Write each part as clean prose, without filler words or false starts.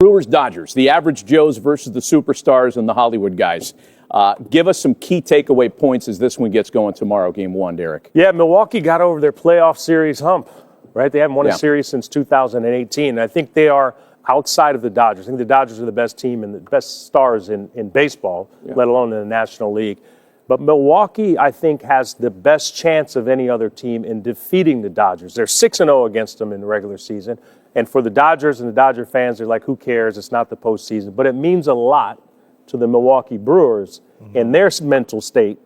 Brewers, Dodgers, the average Joes versus the superstars and the Hollywood guys. Give us some key takeaway points as this one gets going tomorrow, game one, Derek. Yeah, Milwaukee got over their playoff series hump, right? They haven't won a series since 2018. I think they are outside of the Dodgers. I think the Dodgers are the best team and the best stars in baseball, let alone in the National League. But Milwaukee, I think, has the best chance of any other team in defeating the Dodgers. They're 6-0 against them in the regular season. And for the Dodgers and the Dodger fans, they're like, who cares? It's not the postseason. But it means a lot to the Milwaukee Brewers in their mental state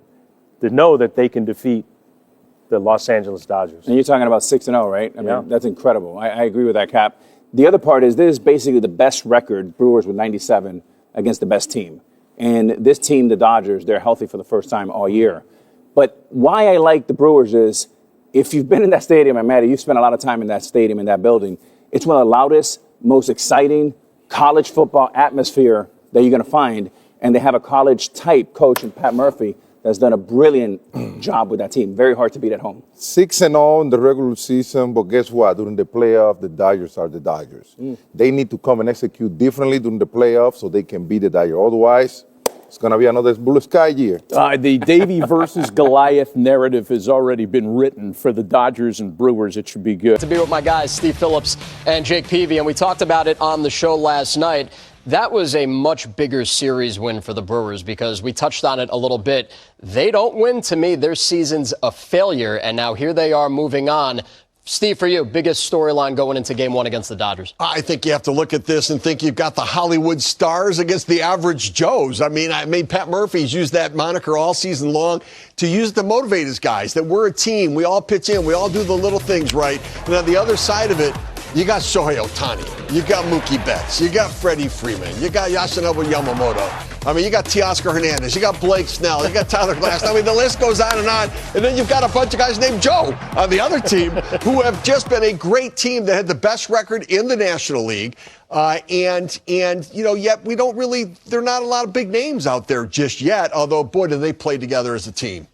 to know that they can defeat the Los Angeles Dodgers. And you're talking about 6-0, right? I mean, that's incredible. I agree with that, Cap. The other part is this is basically the best record, Brewers with 97, against the best team. And this team, the Dodgers, they're healthy for the first time all year. But why I like the Brewers is if you've been in that stadium, and Maddie, you spent a lot of time in that stadium, in that building, it's one of the loudest, most exciting college football atmosphere that you're going to find. And they have a college-type coach in Pat Murphy that's done a brilliant job with that team. Very hard to beat at home. 6-0 in the regular season, but guess what? During the playoff, the Dodgers are the Dodgers. They need to come and execute differently during the playoffs so they can beat the Dodgers. Otherwise, it's going to be another blue sky year. The Davey versus Goliath narrative has already been written for the Dodgers and Brewers. It should be good. To be with my guys, Steve Phillips and Jake Peavy, and we talked about it on the show last night. That was a much bigger series win for the Brewers because we touched on it a little bit. They don't win, to me, their season's a failure, and now here they are moving on. Steve, for you, biggest storyline going into game one against the Dodgers? I think you have to look at this and think you've got the Hollywood stars against the average Joes. I mean, Pat Murphy's used that moniker all season long to use to motivate his guys, that we're a team. We all pitch in. We all do the little things right. And on the other side of it, you got Shohei Ohtani. You got Mookie Betts. You got Freddie Freeman. You got Yoshinobu Yamamoto. I mean, you got Teoscar Hernandez. You got Blake Snell. You got Tyler Glass. I mean, the list goes on. And then you've got a bunch of guys named Joe on the other team who have just been a great team that had the best record in the National League. And yet we don't really, there are not a lot of big names out there just yet, although, boy, do they play together as a team.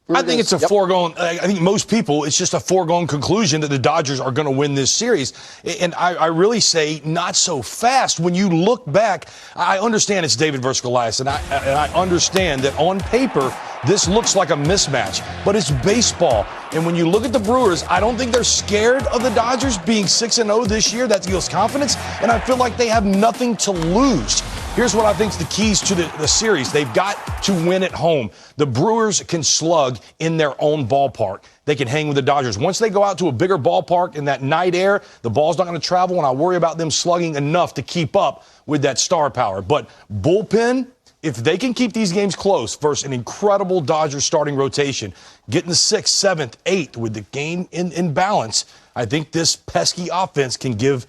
I think it's a foregone. I think most people, it's just a foregone conclusion that the Dodgers are going to win this series. And I really say not so fast. When you look back, I understand it's David versus Goliath, and I understand that on paper this looks like a mismatch, but it's baseball. And when you look at the Brewers, I don't think they're scared of the Dodgers being 6-0 this year. That gives confidence, and I feel like they have nothing to lose. Here's what I think is the keys to the series. They've got to win at home. The Brewers can slug in their own ballpark. They can hang with the Dodgers. Once they go out to a bigger ballpark in that night air, the ball's not going to travel, and I worry about them slugging enough to keep up with that star power. But bullpen, if they can keep these games close versus an incredible Dodgers starting rotation, getting the 6th, 7th, 8th with the game in balance, I think this pesky offense can give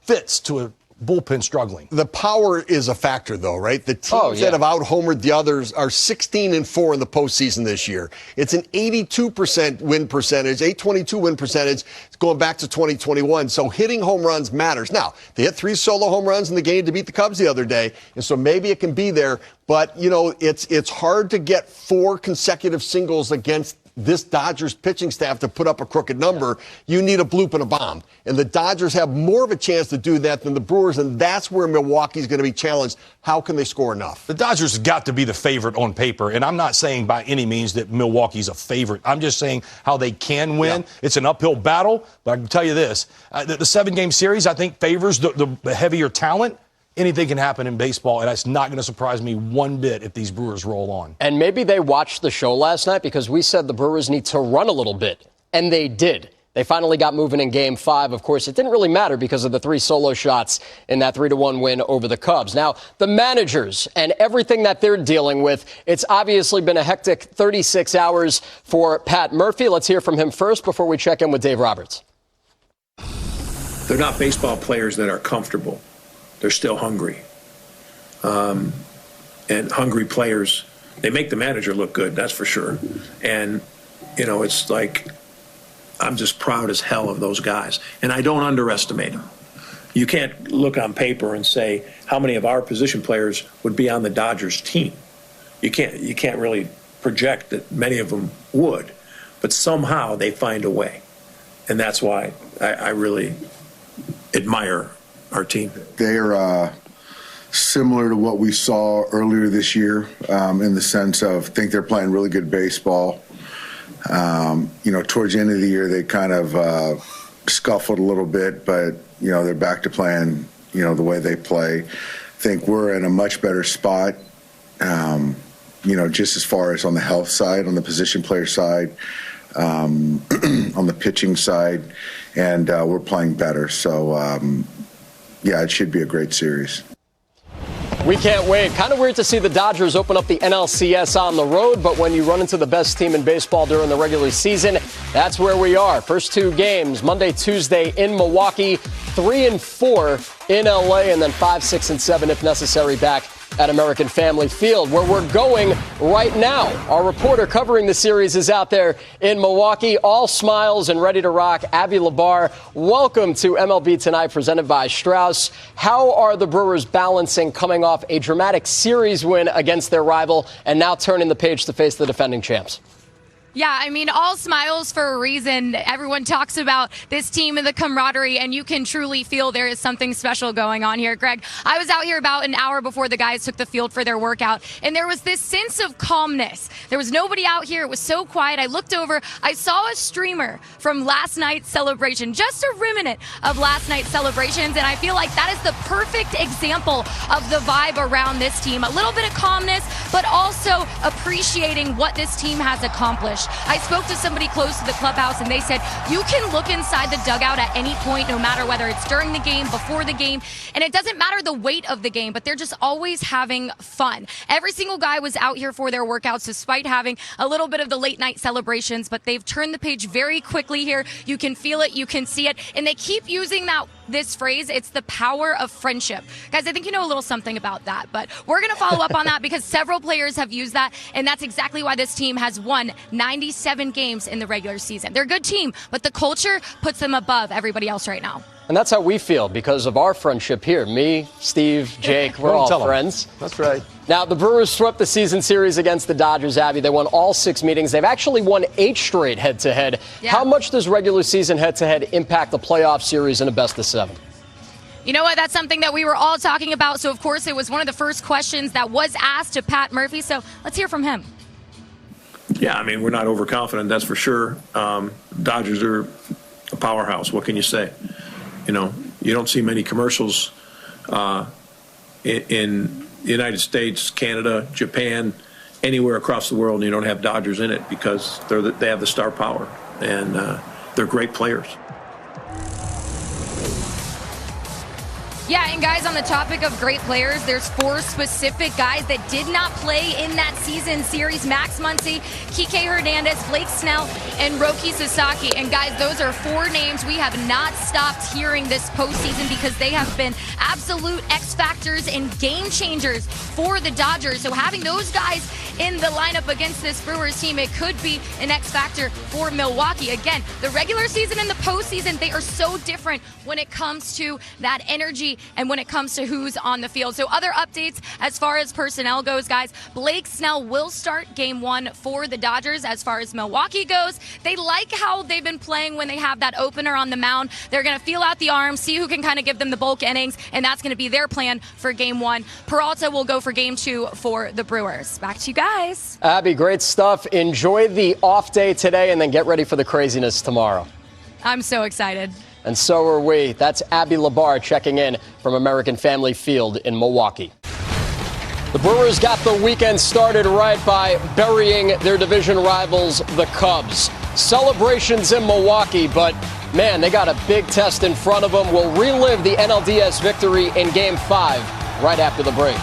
fits to a bullpen struggling. The power is a factor, though, right? The teams that have out-homered the others are 16-4 in the postseason this year. It's an 82% win percentage, 822 win percentage. It's going back to 2021. So hitting home runs matters. Now, they hit 3 solo home runs in the game to beat the Cubs the other day, and so maybe it can be there. But, it's hard to get 4 consecutive singles against this Dodgers pitching staff to put up a crooked number. You need a bloop and a bomb. And the Dodgers have more of a chance to do that than the Brewers, and that's where Milwaukee's going to be challenged. How can they score enough? The Dodgers have got to be the favorite on paper, and I'm not saying by any means that Milwaukee's a favorite. I'm just saying how they can win. Yeah. It's an uphill battle, but I can tell you this. The 7-game series, I think, favors the heavier talent. Anything can happen in baseball, and it's not going to surprise me one bit if these Brewers roll on. And maybe they watched the show last night because we said the Brewers need to run a little bit, and they did. They finally got moving in Game 5. Of course, it didn't really matter because of the 3 solo shots in that 3-1 win over the Cubs. Now, the managers and everything that they're dealing with, it's obviously been a hectic 36 hours for Pat Murphy. Let's hear from him first before we check in with Dave Roberts. They're not baseball players that are comfortable. They're still hungry. And hungry players, they make the manager look good, that's for sure. And, it's like, I'm just proud as hell of those guys. And I don't underestimate them. You can't look on paper and say how many of our position players would be on the Dodgers team. You can't really project that many of them would. But somehow they find a way. And that's why I really admire our team. They're similar to what we saw earlier this year in the sense of think they're playing really good baseball. Towards the end of the year, they kind of scuffled a little bit, but, they're back to playing, the way they play. I think we're in a much better spot, just as far as on the health side, on the position player side, on the pitching side, and we're playing better. So, it should be a great series. We can't wait. Kind of weird to see the Dodgers open up the NLCS on the road, but when you run into the best team in baseball during the regular season, that's where we are. First two games, Monday, Tuesday in Milwaukee, 3 and 4 in LA, and then 5, 6, and 7 if necessary back at American Family Field, where we're going right now. Our reporter covering the series is out there in Milwaukee, all smiles and ready to rock. Abby Labar, welcome to MLB Tonight, presented by Strauss. How are the Brewers balancing coming off a dramatic series win against their rival and now turning the page to face the defending champs? Yeah, I mean, all smiles for a reason. Everyone talks about this team and the camaraderie, and you can truly feel there is something special going on here. Greg, I was out here about an hour before the guys took the field for their workout, and there was this sense of calmness. There was nobody out here. It was so quiet. I looked over. I saw a streamer from last night's celebration, just a remnant of last night's celebrations, and I feel like that is the perfect example of the vibe around this team. A little bit of calmness, but also appreciating what this team has accomplished. I spoke to somebody close to the clubhouse, and they said you can look inside the dugout at any point, no matter whether it's during the game, before the game, and it doesn't matter the weight of the game, but they're just always having fun. Every single guy was out here for their workouts, despite having a little bit of the late night celebrations, but they've turned the page very quickly here. You can feel it, you can see it, and they keep using this phrase. It's the power of friendship. Guys, I think you know a little something about that, but we're going to follow up on that because several players have used that, and that's exactly why this team has won 97 games in the regular season. They're a good team, but the culture puts them above everybody else right now. And that's how we feel because of our friendship here. Me, Steve, Jake, we're all friends. That's right. Now, the Brewers swept the season series against the Dodgers, Abby. They won all 6 meetings. They've actually won 8 straight head-to-head. Yeah. How much does regular season head-to-head impact the playoff series in a best-of-7? You know what? That's something that we were all talking about. So, of course, it was one of the first questions that was asked to Pat Murphy. So let's hear from him. Yeah, I mean, we're not overconfident, that's for sure. Dodgers are a powerhouse. What can you say? You don't see many commercials in the United States, Canada, Japan, anywhere across the world, and you don't have Dodgers in it because they have the star power, and they're great players. Yeah, and guys, on the topic of great players, there's 4 specific guys that did not play in that season series. Max Muncy, Kike Hernandez, Blake Snell, and Roki Sasaki. And guys, those are 4 names we have not stopped hearing this postseason because they have been absolute X factors and game changers for the Dodgers. So having those guys in the lineup against this Brewers team, it could be an X factor for Milwaukee. Again, the regular season and the postseason, they are so different when it comes to that energy and when it comes to who's on the field. So other updates as far as personnel goes, guys, Blake Snell will start game 1 for the Dodgers. As far as Milwaukee goes, they like how they've been playing when they have that opener on the mound. They're going to feel out the arm, see who can kind of give them the bulk innings, and that's going to be their plan for game 1. Peralta will go for game 2 for the Brewers. Back to you guys. Abby, great stuff. Enjoy the off day today and then get ready for the craziness tomorrow. I'm so excited. And so are we. That's Abby Labar checking in from American Family Field in Milwaukee. The Brewers got the weekend started right by burying their division rivals, the Cubs. Celebrations in Milwaukee, but man, they got a big test in front of them. We'll relive the NLDS victory in Game 5 right after the break.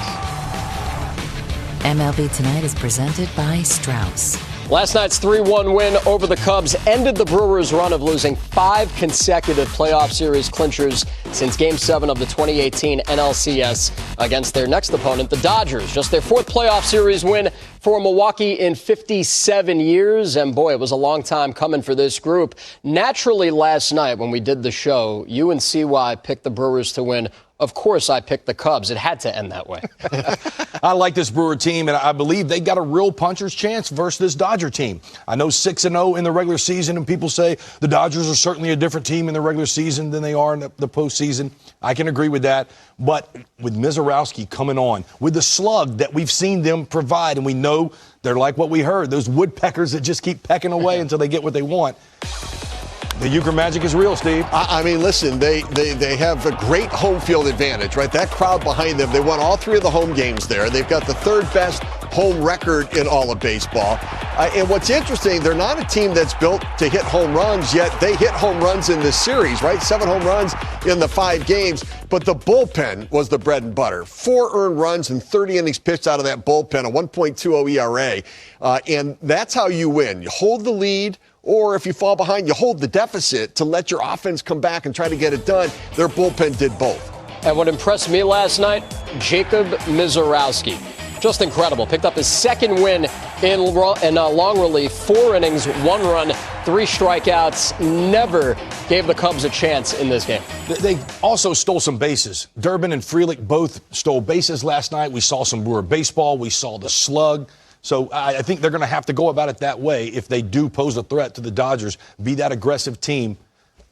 MLB Tonight is presented by Strauss. Last night's 3-1 win over the Cubs ended the Brewers' run of losing 5 consecutive playoff series clinchers since Game 7 of the 2018 NLCS against their next opponent, the Dodgers. Just their 4th playoff series win for Milwaukee in 57 years. And boy, it was a long time coming for this group. Naturally, last night when we did the show, you and CY picked the Brewers to win Of course I picked the Cubs. It had to end that way. I like this Brewer team, and I believe they got a real puncher's chance versus this Dodger team. I know 6-0 in the regular season, and people say the Dodgers are certainly a different team in the regular season than they are in the postseason. I can agree with that. But with Mizorowski coming on, with the slug that we've seen them provide, and we know they're like what we heard, those woodpeckers that just keep pecking away until they get what they want. The Euchre magic is real, Steve. I mean, listen, they have a great home field advantage, right? That crowd behind them, they won all 3 of the home games there. They've got the 3rd best home record in all of baseball. And what's interesting, they're not a team that's built to hit home runs, yet they hit home runs in this series, right? 7 home runs in the 5 games. But the bullpen was the bread and butter. 4 earned runs and 30 innings pitched out of that bullpen, a 1.20 ERA. And that's how you win. You hold the lead, or if you fall behind, you hold the deficit to let your offense come back and try to get it done. Their bullpen did both. And what impressed me last night, Jacob Mizorowski. Just incredible. Picked up his 2nd win in long relief. 4 innings, 1 run, 3 strikeouts. Never gave the Cubs a chance in this game. They also stole some bases. Durbin and Frelick both stole bases last night. We saw some Brewer baseball. We saw the slug. So I think they're going to have to go about it that way if they do pose a threat to the Dodgers, be that aggressive team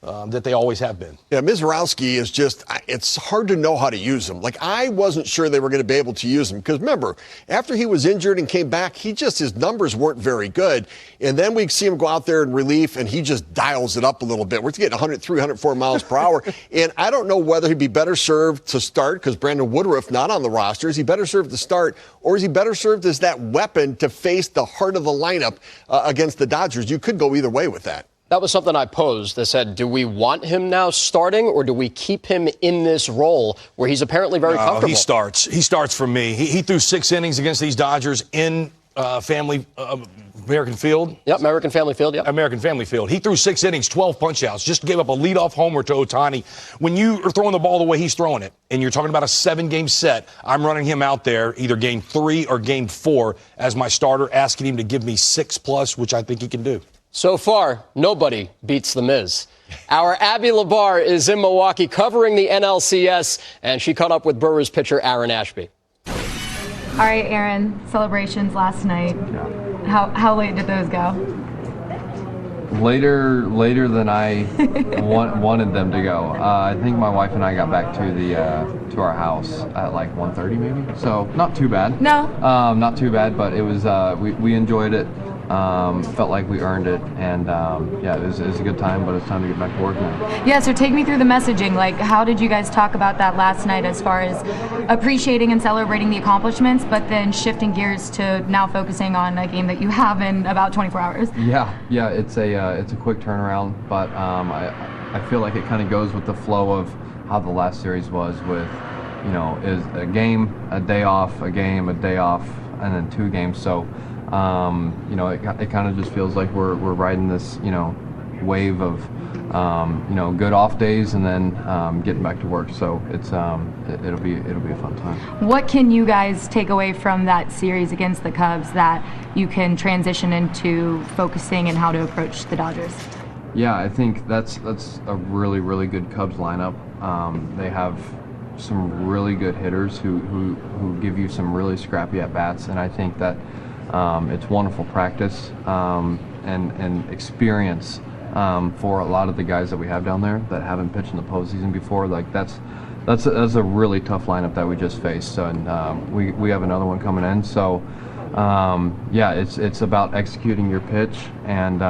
that they always have been. Yeah, Mizorowski is just, it's hard to know how to use him. Like, I wasn't sure they were going to be able to use him because, remember, after he was injured and came back, his numbers weren't very good. And then we see him go out there in relief, and he just dials it up a little bit. We're getting 103, 104 miles per hour. And I don't know whether he'd be better served to start because Brandon Woodruff not on the roster. Is he better served to start, or is he better served as that weapon to face the heart of the lineup against the Dodgers? You could go either way with that. That was something I posed. I said, do we want him now starting, or do we keep him in this role where he's apparently very comfortable? He starts. He starts for me. He threw 6 innings against these Dodgers in American Field. Yep, American Family Field, yep. American Family Field. He threw 6 innings, 12 punch-outs, just gave up a leadoff homer to Ohtani. When you are throwing the ball the way he's throwing it, and you're talking about a 7-game set, I'm running him out there either game 3 or game 4 as my starter, asking him to give me 6+, which I think he can do. So far, nobody beats The Miz. Our Abby Labar is in Milwaukee covering the NLCS, and she caught up with Brewers pitcher Aaron Ashby. All right, Aaron, celebrations last night. How late did those go? Later than I wanted them to go. I think my wife and I got back to our house at like 1:30 maybe. So not too bad. No. Not too bad, but it was we enjoyed it. Felt like we earned it, and yeah, it was a good time, but it's time to get back to work now. Yeah, so take me through the messaging. Like, how did you guys talk about that last night as far as appreciating and celebrating the accomplishments, but then shifting gears to now focusing on a game that you have in about 24 hours? Yeah, it's a quick turnaround, but I feel like it kind of goes with the flow of how the last series was with, is a game, a day off, a game, a day off, and then 2 games. So it kind of just feels like we're riding this, wave of, good off days and then getting back to work. So it'll be a fun time. What can you guys take away from that series against the Cubs that you can transition into focusing and how to approach the Dodgers? Yeah, I think that's a really, really good Cubs lineup. They have some really good hitters who give you some really scrappy at bats, and I think that it's wonderful practice and experience for a lot of the guys that we have down there that haven't pitched in the postseason before. Like that's a really tough lineup that we just faced, and we have another one coming in. So it's about executing your pitch, and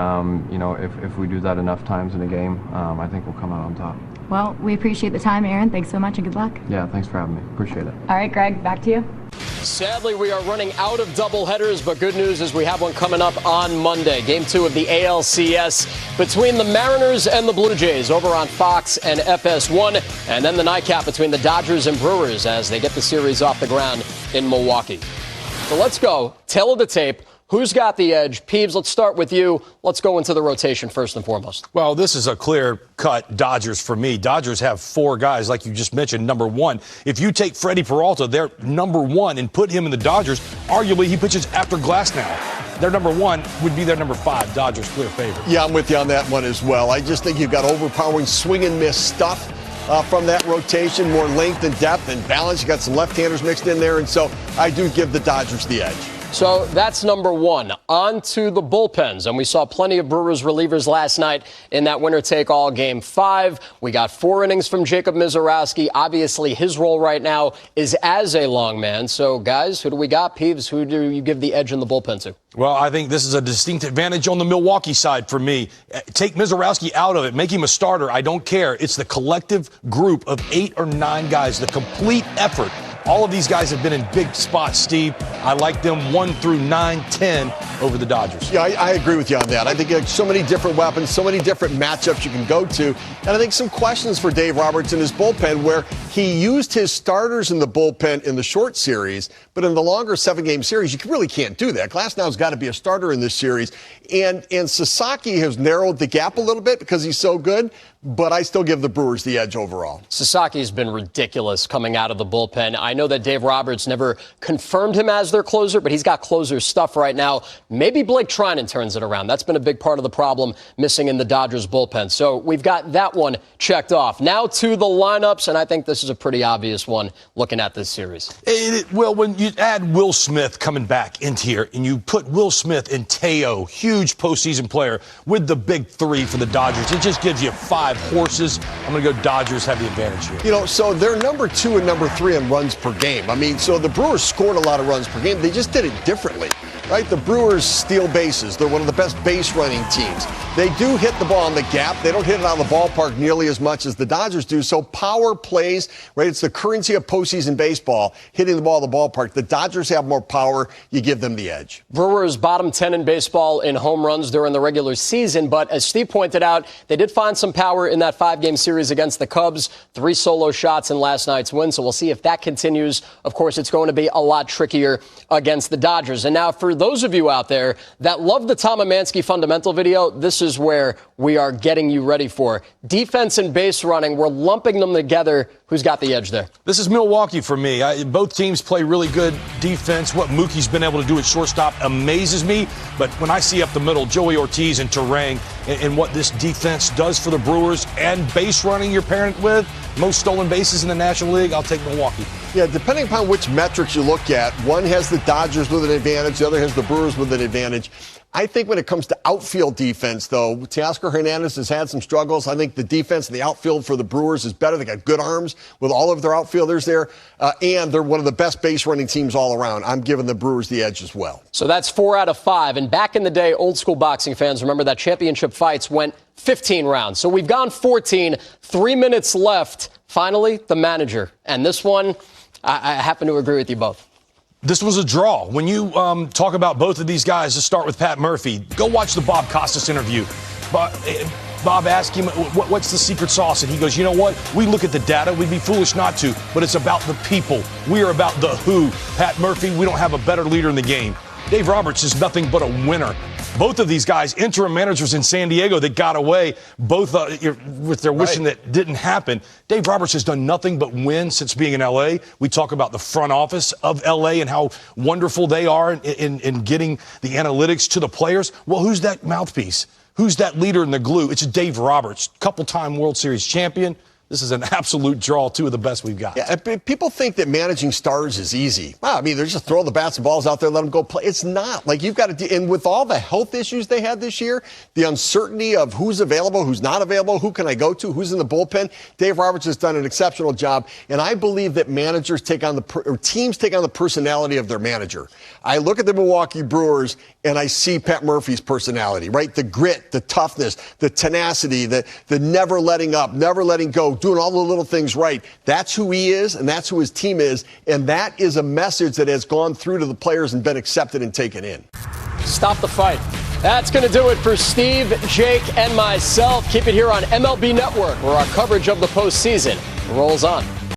if we do that enough times in a game, I think we'll come out on top. Well, we appreciate the time, Aaron. Thanks so much, and good luck. Yeah, thanks for having me. Appreciate it. All right, Greg, back to you. Sadly, we are running out of doubleheaders, but good news is we have one coming up on Monday. Game 2 of the ALCS between the Mariners and the Blue Jays over on Fox and FS1. And then the nightcap between the Dodgers and Brewers as they get the series off the ground in Milwaukee. So let's go. Tail of the tape. Who's got the edge? Peeves, let's start with you. Let's go into the rotation first and foremost. Well, this is a clear-cut Dodgers for me. Dodgers have 4 guys, like you just mentioned, number 1. If you take Freddie Peralta, their number 1, and put him in the Dodgers, arguably he pitches after Glasnow. Their number 1 would be their number 5. Dodgers clear favorite. Yeah, I'm with you on that one as well. I just think you've got overpowering swing and miss stuff. from that rotation, more length and depth and balance. You got some left-handers mixed in there, and so I do give the Dodgers the edge. So that's number one. On to the bullpens. And we saw plenty of Brewers relievers last night in that winner-take-all Game 5. We got 4 innings from Jacob Mizorowski. Obviously, his role right now is as a long man. So, guys, who do we got? Peeves, who do you give the edge in the bullpen to? Well, I think this is a distinct advantage on the Milwaukee side for me. Take Mizorowski out of it. Make him a starter. I don't care. It's the collective group of 8 or 9 guys, the complete effort. All of these guys have been in big spots, Steve. I like them 1 through 9, 10 over the Dodgers. Yeah, I agree with you on that. I think you have so many different weapons, so many different matchups you can go to. And I think some questions for Dave Roberts in his bullpen where he used his starters in the bullpen in the short series, but in the longer 7-game series, you really can't do that. Glasnow's got to be a starter in this series. And Sasaki has narrowed the gap a little bit because he's so good, but I still give the Brewers the edge overall. Sasaki's been ridiculous coming out of the bullpen. I know that Dave Roberts never confirmed him as their closer, but he's got closer stuff right now. Maybe Blake Trinan turns it around. That's been a big part of the problem missing in the Dodgers bullpen. So we've got that one checked off. Now to the lineups, and I think this is a pretty obvious one looking at this series. Well, when you add Will Smith coming back into here and you put Will Smith and Teo, huge postseason player, with the big 3 for the Dodgers, it just gives you 5 horses. I'm going to go Dodgers have the advantage here. You know, so they're number 2 and number 3 in runs per game. I mean, so the Brewers scored a lot of runs per game. They just did it differently, right? The Brewers steal bases. They're one of the best base running teams. They do hit the ball in the gap. They don't hit it out of the ballpark nearly as much as the Dodgers do. So power plays, right? It's the currency of postseason baseball, hitting the ball in the ballpark. The Dodgers have more power. You give them the edge. Brewers bottom 10 in baseball in home runs during the regular season. But as Steve pointed out, they did find some power in that 5-game series against the Cubs. 3 solo shots in last night's win. So we'll see if that continues. Of course, it's going to be a lot trickier against the Dodgers. And now for those of you out there that love the Tom Amansky fundamental video, this is where we are getting you ready for. Defense and base running, we're lumping them together. Who's got the edge there? This is Milwaukee for me. Both teams play really good defense. What Mookie's been able to do at shortstop amazes me. But when I see up the middle, Joey Ortiz and Terang, and what this defense does for the Brewers and base running you're pairing it with, most stolen bases in the National League, I'll take Milwaukee. Yeah, depending upon which metrics you look at, one has the Dodgers with an advantage, the other has the Brewers with an advantage. I think when it comes to outfield defense, though, Teoscar Hernandez has had some struggles. I think the defense in the outfield for the Brewers is better. They got good arms with all of their outfielders there, and they're one of the best base running teams all around. I'm giving the Brewers the edge as well. So that's 4 out of 5. And back in the day, old school boxing fans remember that championship fights went 15 rounds. So we've gone 14, 3 minutes left. Finally, the manager. And this one, I happen to agree with you both. This was a draw. When you talk about both of these guys, let's start with Pat Murphy. Go watch the Bob Costas interview. Bob asked him, what's the secret sauce? And he goes, you know what? We look at the data. We'd be foolish not to. But it's about the people. We are about the who. Pat Murphy, we don't have a better leader in the game. Dave Roberts is nothing but a winner. Both of these guys, interim managers in San Diego that got away, both with their wishing that didn't happen. Dave Roberts has done nothing but win since being in L.A. We talk about the front office of L.A. and how wonderful they are in getting the analytics to the players. Well, who's that mouthpiece? Who's that leader in the glue? It's Dave Roberts, couple-time World Series champion. This is an absolute draw, 2 of the best we've got. Yeah, people think that managing stars is easy. Well, I mean, they're just throwing the bats and balls out there, let them go play. It's not. Like, you've got to, and with all the health issues they had this year, the uncertainty of who's available, who's not available, who can I go to, who's in the bullpen, Dave Roberts has done an exceptional job. And I believe that managers take on teams take on the personality of their manager. I look at the Milwaukee Brewers and I see Pat Murphy's personality, right? The grit, the toughness, the tenacity, the never letting up, never letting go, doing all the little things right. That's who he is, and that's who his team is, and that is a message that has gone through to the players and been accepted and taken in. Stop the fight. That's going to do it for Steve, Jake, and myself. Keep it here on MLB Network, where our coverage of the postseason rolls on.